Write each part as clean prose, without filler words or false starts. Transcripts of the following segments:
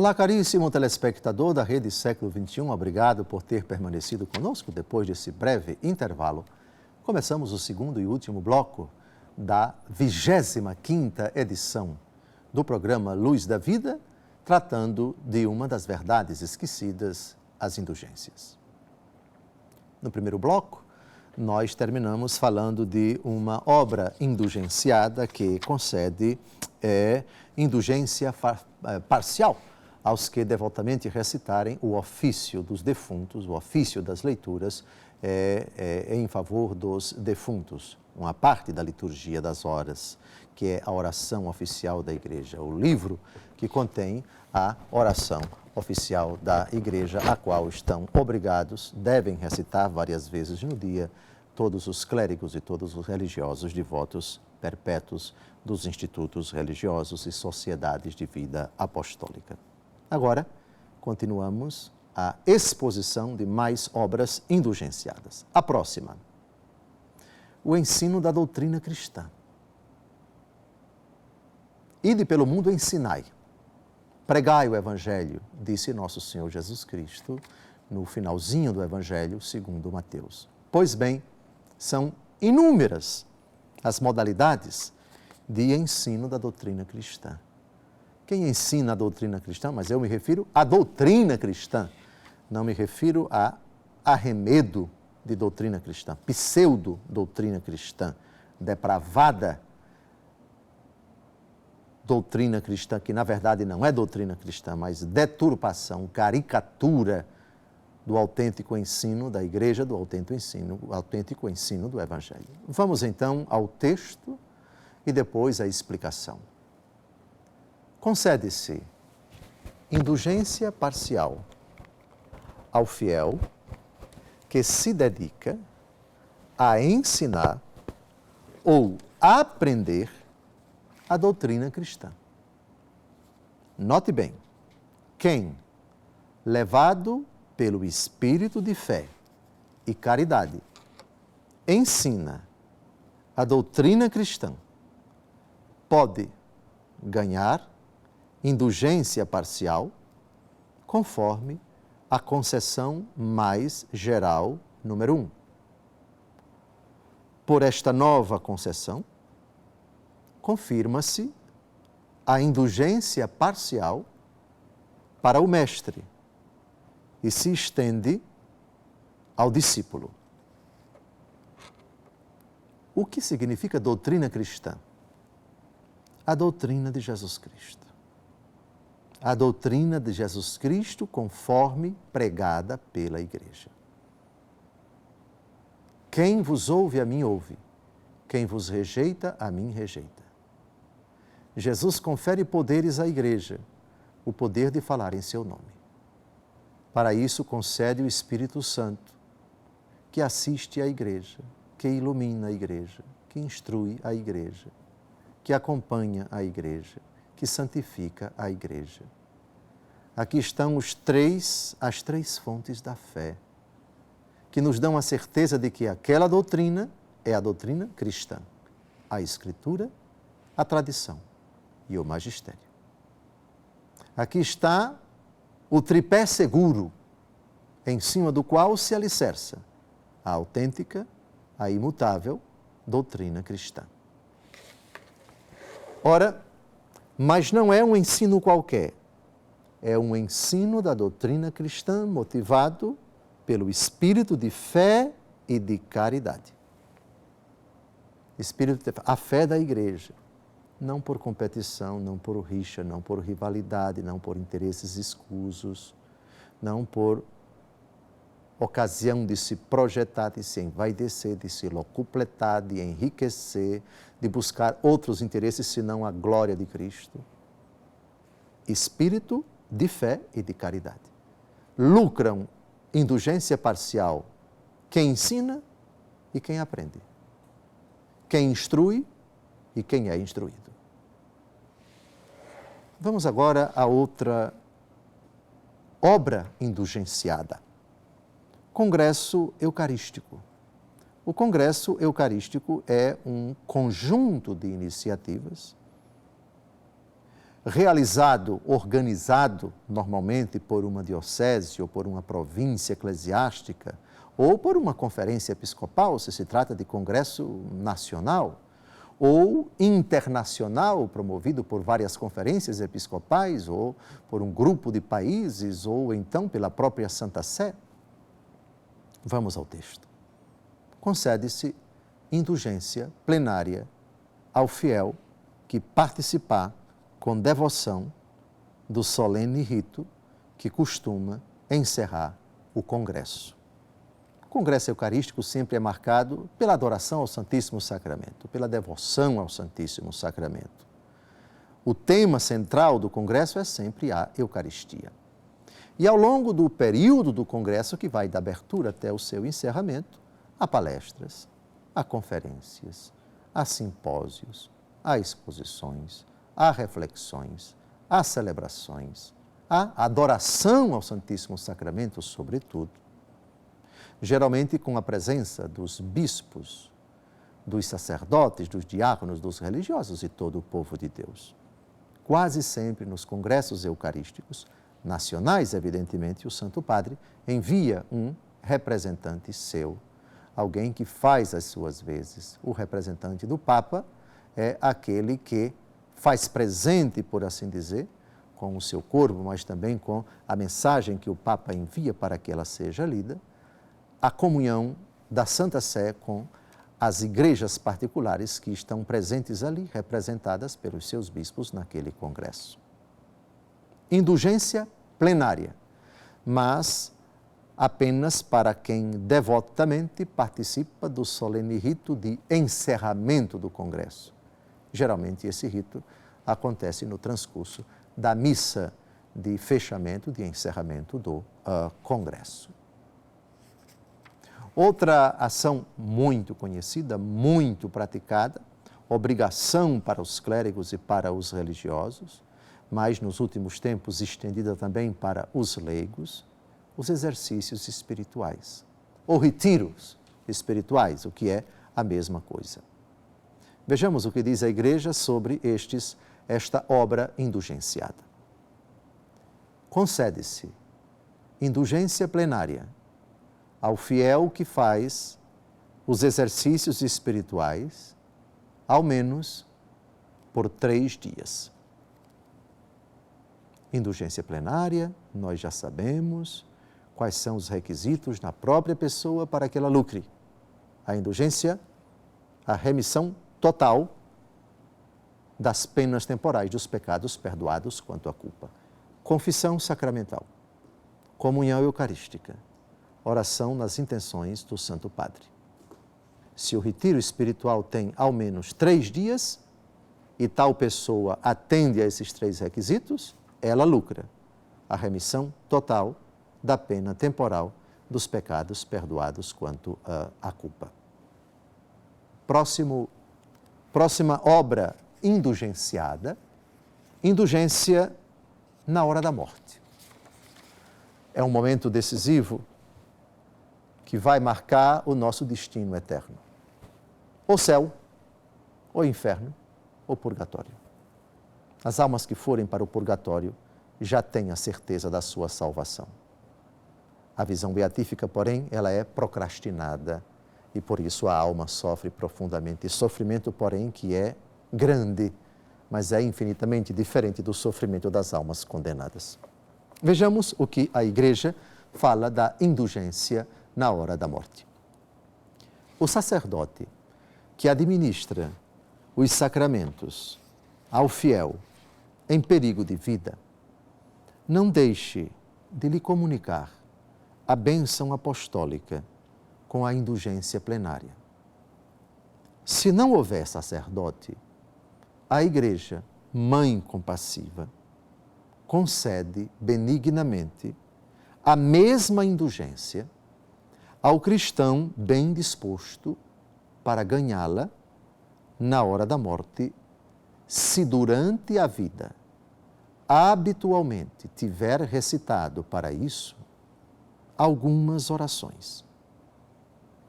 Olá, caríssimo telespectador da Rede Século XXI, obrigado por ter permanecido conosco depois desse breve intervalo. Começamos o segundo e último bloco da 25ª edição do programa Luz da Vida, tratando de uma das verdades esquecidas, as indulgências. No primeiro bloco, nós terminamos falando de uma obra indulgenciada que concede indulgência parcial aos que devotamente recitarem o ofício dos defuntos, o ofício das leituras em favor dos defuntos, uma parte da liturgia das horas, que é a oração oficial da Igreja, o livro que contém a oração oficial da Igreja, a qual estão obrigados, devem recitar várias vezes no dia, todos os clérigos e todos os religiosos devotos perpétuos dos institutos religiosos e sociedades de vida apostólica. Agora, continuamos a exposição de mais obras indulgenciadas. A próxima, o ensino da doutrina cristã. Ide pelo mundo ensinai, pregai o Evangelho, disse nosso Senhor Jesus Cristo no finalzinho do Evangelho segundo Mateus. Pois bem, são inúmeras as modalidades de ensino da doutrina cristã. Quem ensina a doutrina cristã, mas eu me refiro à doutrina cristã, não me refiro a arremedo de doutrina cristã, pseudo-doutrina cristã, depravada doutrina cristã, que na verdade não é doutrina cristã, mas deturpação, caricatura do autêntico ensino da Igreja, do autêntico ensino do Evangelho. Vamos então ao texto e depois à explicação. Concede-se indulgência parcial ao fiel que se dedica a ensinar ou a aprender a doutrina cristã. Note bem, quem, levado pelo espírito de fé e caridade, ensina a doutrina cristã, pode ganhar indulgência parcial, conforme a concessão mais geral número 1. Por esta nova concessão, confirma-se a indulgência parcial para o mestre e se estende ao discípulo. O que significa doutrina cristã? A doutrina de Jesus Cristo. A doutrina de Jesus Cristo conforme pregada pela Igreja. Quem vos ouve, a mim ouve. Quem vos rejeita, a mim rejeita. Jesus confere poderes à Igreja, o poder de falar em seu nome. Para isso concede o Espírito Santo, que assiste à Igreja, que ilumina a Igreja, que instrui a Igreja, que acompanha a Igreja, que santifica a Igreja. Aqui estão as três fontes da fé, que nos dão a certeza de que aquela doutrina é a doutrina cristã, a Escritura, a tradição e o magistério. Aqui está o tripé seguro, em cima do qual se alicerça a autêntica, a imutável doutrina cristã. Ora, mas não é um ensino qualquer, é um ensino da doutrina cristã motivado pelo espírito de fé e de caridade. A fé da Igreja, não por competição, não por rixa, não por rivalidade, não por interesses escusos, não por ocasião de se projetar, de se envaidecer, de se locupletar, de enriquecer, de buscar outros interesses senão a glória de Cristo. Espírito de fé e de caridade. Lucram indulgência parcial quem ensina e quem aprende. Quem instrui e quem é instruído. Vamos agora a outra obra indulgenciada. Congresso Eucarístico. O Congresso Eucarístico é um conjunto de iniciativas realizado, organizado normalmente por uma diocese ou por uma província eclesiástica ou por uma conferência episcopal, se trata de congresso nacional, ou internacional, promovido por várias conferências episcopais, ou por um grupo de países, ou então pela própria Santa Sé. Vamos ao texto. Concede-se indulgência plenária ao fiel que participar com devoção do solene rito que costuma encerrar o congresso. O congresso eucarístico sempre é marcado pela adoração ao Santíssimo Sacramento, pela devoção ao Santíssimo Sacramento. O tema central do congresso é sempre a Eucaristia. E ao longo do período do congresso, que vai da abertura até o seu encerramento, há palestras, há conferências, há simpósios, há exposições, há reflexões, há celebrações, há adoração ao Santíssimo Sacramento, sobretudo, geralmente com a presença dos bispos, dos sacerdotes, dos diáconos, dos religiosos e todo o povo de Deus. Quase sempre nos congressos eucarísticos, nacionais, evidentemente, o Santo Padre envia um representante seu, alguém que faz as suas vezes. O representante do Papa é aquele que faz presente, por assim dizer, com o seu corpo, mas também com a mensagem que o Papa envia para que ela seja lida, a comunhão da Santa Sé com as igrejas particulares que estão presentes ali, representadas pelos seus bispos naquele congresso. Indulgência plenária, mas apenas para quem devotamente participa do solene rito de encerramento do congresso. Geralmente esse rito acontece no transcurso da missa de fechamento, de encerramento do congresso. Outra ação muito conhecida, muito praticada, obrigação para os clérigos e para os religiosos, mas nos últimos tempos estendida também para os leigos, os exercícios espirituais, ou retiros espirituais, o que é a mesma coisa. Vejamos o que diz a Igreja sobre esta obra indulgenciada. Concede-se indulgência plenária ao fiel que faz os exercícios espirituais, ao menos por 3 dias. Indulgência plenária, nós já sabemos quais são os requisitos na própria pessoa para que ela lucre. A indulgência, a remissão total das penas temporais, dos pecados perdoados quanto à culpa. Confissão sacramental, comunhão eucarística, oração nas intenções do Santo Padre. Se o retiro espiritual tem ao menos 3 dias e tal pessoa atende a esses 3 requisitos, ela lucra a remissão total da pena temporal dos pecados perdoados quanto à culpa. Próxima obra indulgenciada, indulgência na hora da morte. É um momento decisivo que vai marcar o nosso destino eterno. Ou céu, ou inferno, ou purgatório. As almas que forem para o purgatório já têm a certeza da sua salvação. A visão beatífica, porém, ela é procrastinada e por isso a alma sofre profundamente. Sofrimento, porém, que é grande, mas é infinitamente diferente do sofrimento das almas condenadas. Vejamos o que a Igreja fala da indulgência na hora da morte. O sacerdote que administra os sacramentos ao fiel em perigo de vida, não deixe de lhe comunicar a bênção apostólica com a indulgência plenária. Se não houver sacerdote, a Igreja, mãe compassiva, concede benignamente a mesma indulgência ao cristão bem disposto para ganhá-la na hora da morte, se durante a vida habitualmente tiver recitado para isso algumas orações.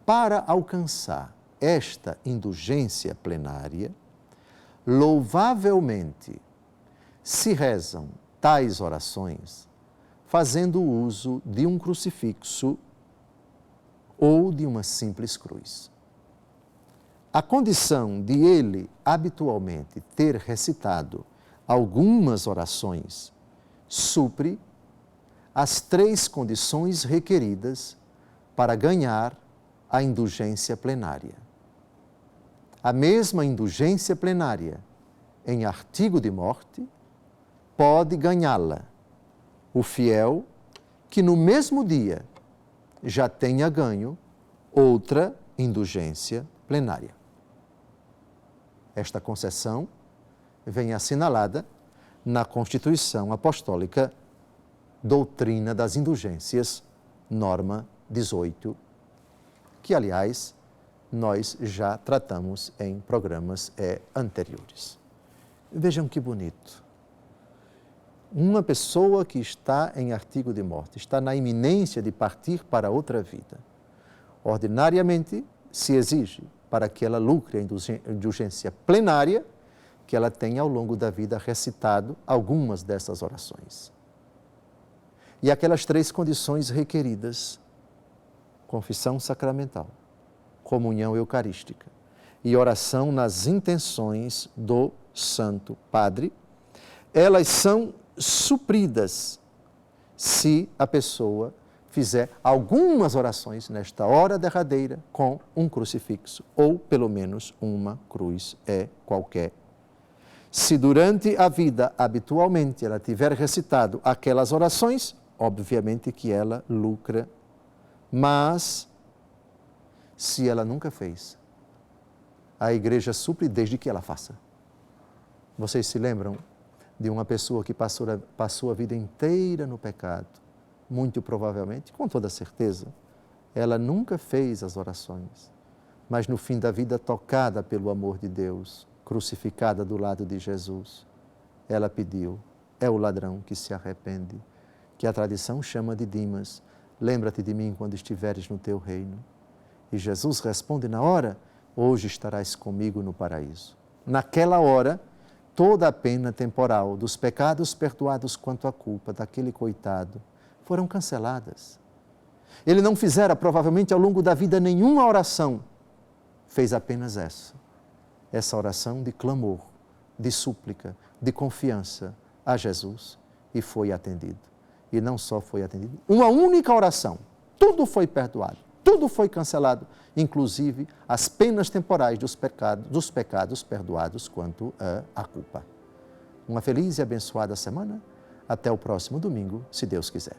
Para alcançar esta indulgência plenária, louvavelmente se rezam tais orações fazendo uso de um crucifixo ou de uma simples cruz. A condição de ele habitualmente ter recitado algumas orações supre as 3 condições requeridas para ganhar a indulgência plenária. A mesma indulgência plenária, em artigo de morte, pode ganhá-la o fiel que no mesmo dia já tenha ganho outra indulgência plenária. Esta concessão vem assinalada na Constituição Apostólica Doutrina das Indulgências, norma 18, que, aliás, nós já tratamos em programas anteriores. Vejam que bonito. Uma pessoa que está em artigo de morte, está na iminência de partir para outra vida. Ordinariamente, se exige, para que ela lucre a indulgência plenária, que ela tenha ao longo da vida recitado algumas dessas orações. E aquelas 3 condições requeridas: confissão sacramental, comunhão eucarística e oração nas intenções do Santo Padre, elas são supridas se a pessoa fizer algumas orações nesta hora derradeira com um crucifixo ou pelo menos uma cruz qualquer. Se durante a vida habitualmente ela tiver recitado aquelas orações, obviamente que ela lucra. Mas se ela nunca fez, a igreja supre desde que ela faça. Vocês se lembram de uma pessoa que passou a vida inteira no pecado? Muito provavelmente, com toda certeza, ela nunca fez as orações, mas no fim da vida, tocada pelo amor de Deus, crucificada do lado de Jesus, ela pediu: é o ladrão que se arrepende, que a tradição chama de Dimas, lembra-te de mim quando estiveres no teu reino. E Jesus responde na hora: hoje estarás comigo no paraíso. Naquela hora, toda a pena temporal dos pecados perdoados quanto à culpa daquele coitado foram canceladas. Ele não fizera, provavelmente, ao longo da vida nenhuma oração, fez apenas essa oração de clamor, de súplica, de confiança a Jesus, e foi atendido. E não só foi atendido, uma única oração, tudo foi perdoado, tudo foi cancelado, inclusive as penas temporais dos pecados perdoados quanto à culpa. Uma feliz e abençoada semana. Até o próximo domingo, se Deus quiser.